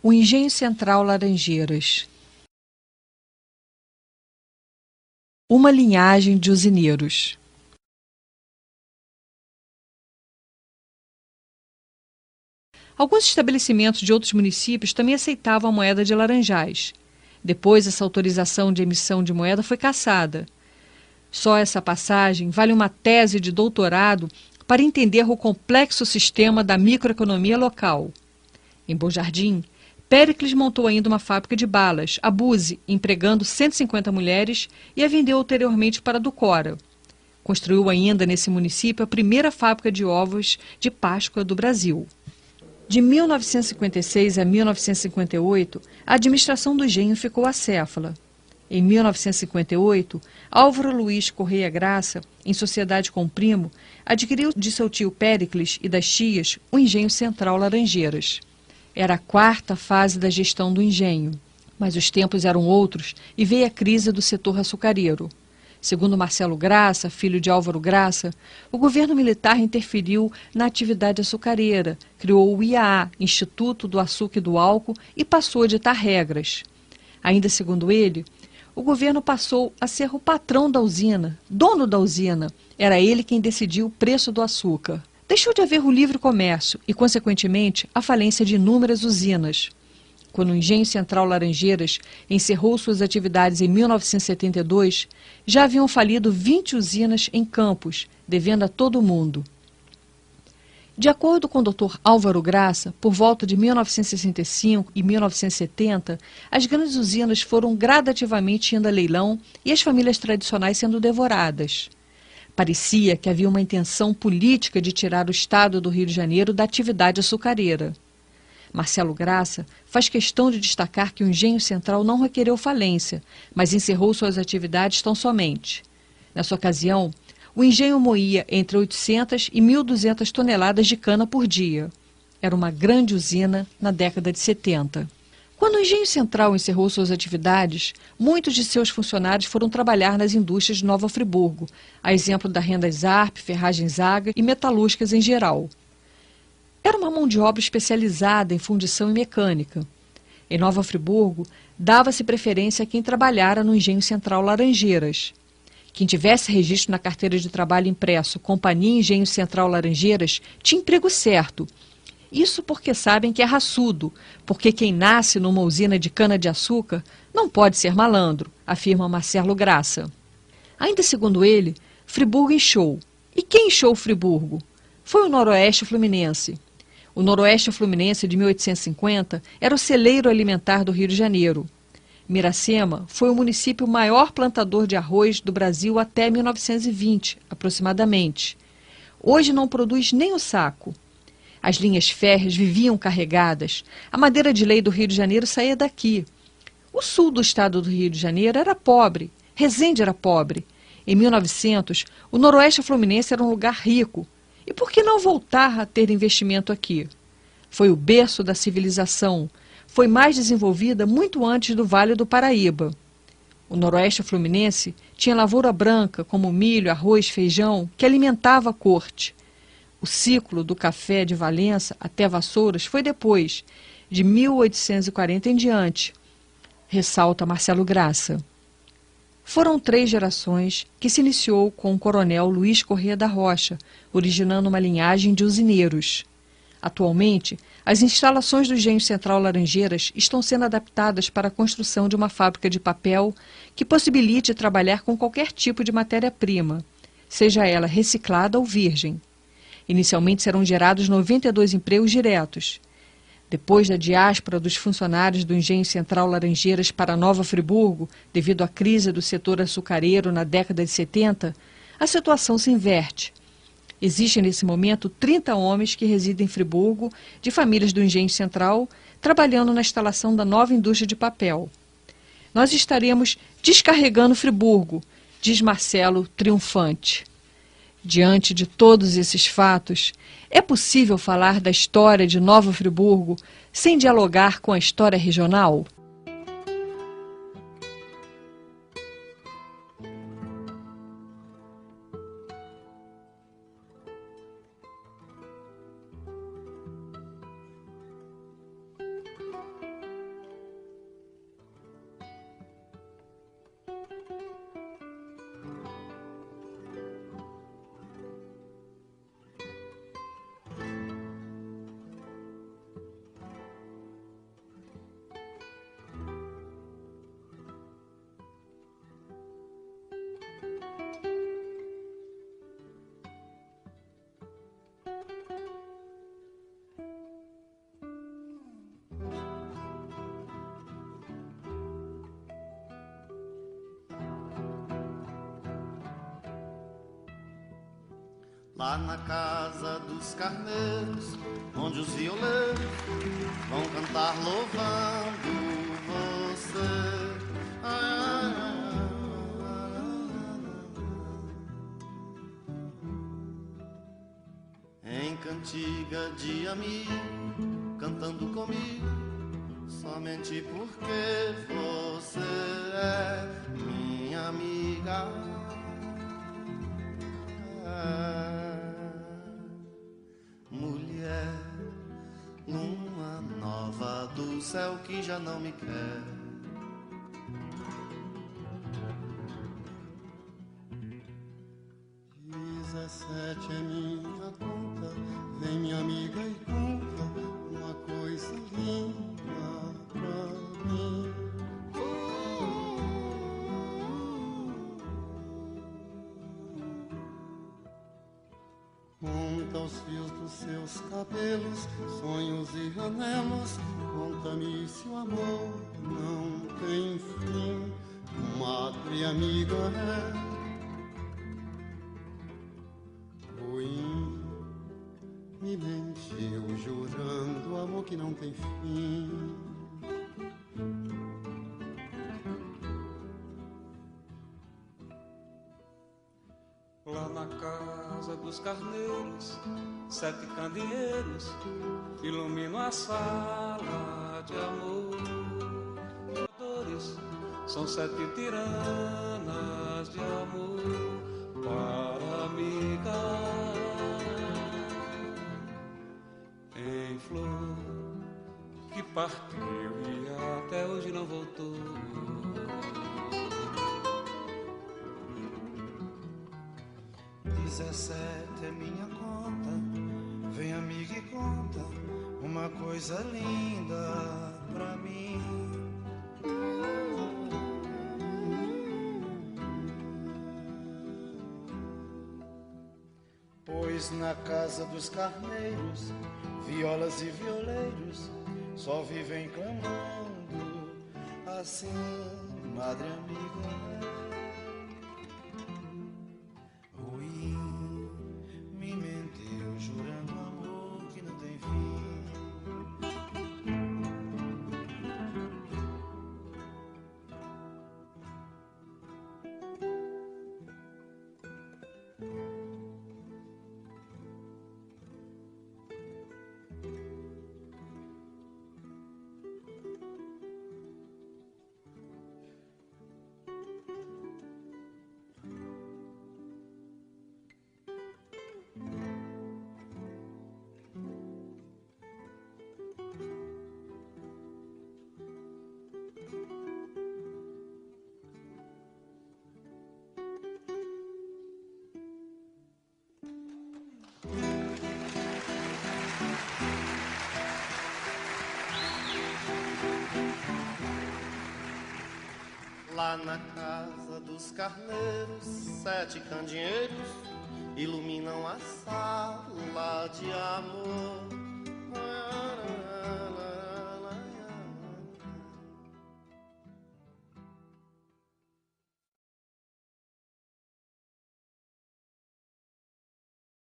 O Engenho Central Laranjeiras. Uma linhagem de usineiros. Alguns estabelecimentos de outros municípios também aceitavam a moeda de laranjais. Depois, essa autorização de emissão de moeda foi cassada. Só essa passagem vale uma tese de doutorado para entender o complexo sistema da microeconomia local. Em Bom Jardim, Péricles montou ainda uma fábrica de balas, a Buse, empregando 150 mulheres, e a vendeu ulteriormente para Ducora. Construiu ainda nesse município a primeira fábrica de ovos de Páscoa do Brasil. De 1956 a 1958, a administração do engenho ficou acéfala. Em 1958, Álvaro Luiz Correia Graça, em sociedade com o primo, adquiriu de seu tio Péricles e das tias o Engenho Central Laranjeiras. Era a quarta fase da gestão do engenho, mas os tempos eram outros e veio a crise do setor açucareiro. Segundo Marcelo Graça, filho de Álvaro Graça, o governo militar interferiu na atividade açucareira, criou o IAA, Instituto do Açúcar e do Álcool, e passou a ditar regras. Ainda segundo ele, o governo passou a ser o patrão da usina, dono da usina. Era ele quem decidia o preço do açúcar. Deixou de haver o livre comércio e, consequentemente, a falência de inúmeras usinas. Quando o Engenho Central Laranjeiras encerrou suas atividades em 1972, já haviam falido 20 usinas em Campos, devendo a todo mundo. De acordo com o Dr. Álvaro Graça, por volta de 1965 e 1970, as grandes usinas foram gradativamente indo a leilão e as famílias tradicionais sendo devoradas. Parecia que havia uma intenção política de tirar o estado do Rio de Janeiro da atividade açucareira. Marcelo Graça faz questão de destacar que o Engenho Central não requereu falência, mas encerrou suas atividades tão somente. Nessa ocasião, o engenho moía entre 800 e 1.200 toneladas de cana por dia. Era uma grande usina na década de 70. Quando o Engenho Central encerrou suas atividades, muitos de seus funcionários foram trabalhar nas indústrias de Nova Friburgo, a exemplo da Rendas Arp, Ferragens Zaga e metalúrgicas em geral. Era uma mão de obra especializada em fundição e mecânica. Em Nova Friburgo, dava-se preferência a quem trabalhara no Engenho Central Laranjeiras. Quem tivesse registro na carteira de trabalho impresso Companhia Engenho Central Laranjeiras tinha emprego certo. Isso porque sabem que é raçudo, porque quem nasce numa usina de cana-de-açúcar não pode ser malandro, afirma Marcelo Graça. Ainda segundo ele, Friburgo inchou. E quem inchou Friburgo? Foi o Noroeste Fluminense. O Noroeste Fluminense de 1850 era o celeiro alimentar do Rio de Janeiro. Miracema foi o município maior plantador de arroz do Brasil até 1920, aproximadamente. Hoje não produz nem o saco. As linhas férreas viviam carregadas. A madeira de lei do Rio de Janeiro saía daqui. O sul do estado do Rio de Janeiro era pobre. Resende era pobre. Em 1900, o Noroeste Fluminense era um lugar rico. E por que não voltar a ter investimento aqui? Foi o berço da civilização. Foi mais desenvolvida muito antes do Vale do Paraíba. O Noroeste Fluminense tinha lavoura branca, como milho, arroz, feijão, que alimentava a corte. O ciclo do café de Valença até Vassouras foi depois, de 1840 em diante, ressalta Marcelo Graça. Foram 3 gerações que se iniciou com o coronel Luiz Correia da Rocha, originando uma linhagem de usineiros. Atualmente, as instalações do Engenho Central Laranjeiras estão sendo adaptadas para a construção de uma fábrica de papel que possibilite trabalhar com qualquer tipo de matéria-prima, seja ela reciclada ou virgem. Inicialmente serão gerados 92 empregos diretos. Depois da diáspora dos funcionários do Engenho Central Laranjeiras para Nova Friburgo, devido à crise do setor açucareiro na década de 70, a situação se inverte. Existem nesse momento 30 homens que residem em Friburgo, de famílias do Engenho Central, trabalhando na instalação da nova indústria de papel. Nós estaremos descarregando Friburgo, diz Marcelo triunfante. Diante de todos esses fatos, é possível falar da história de Nova Friburgo sem dialogar com a história regional? Lá na casa dos carneiros, onde os violeiros vão cantar louvando você. Ai, ai, ai. Em cantiga de amigo, cantando comigo, somente porque você é minha amiga. Mulher, lua nova do céu que já não me quer. 17 é minha conta, vem minha amiga e conta uma coisa linda pra mim. Conta os fios dos seus cabelos, sonhos e anelos. Conta-me se o amor não tem fim. Madre amiga é ruim, me mentiu jurando amor que não tem fim. Lá na casa dos carneiros, 7 candeeiros iluminam a sala de amor. São 7 tiranas de amor para amiga em flor que partiu e até hoje não voltou. 17 é minha conta, vem amiga e conta uma coisa linda pra mim. Pois na casa dos carneiros, violas e violeiros só vivem clamando assim, madre amiga. Me mentiu jurando amor que não tem fim. Lá na casa dos carneiros, 7 candeeiros iluminam a sala de amor.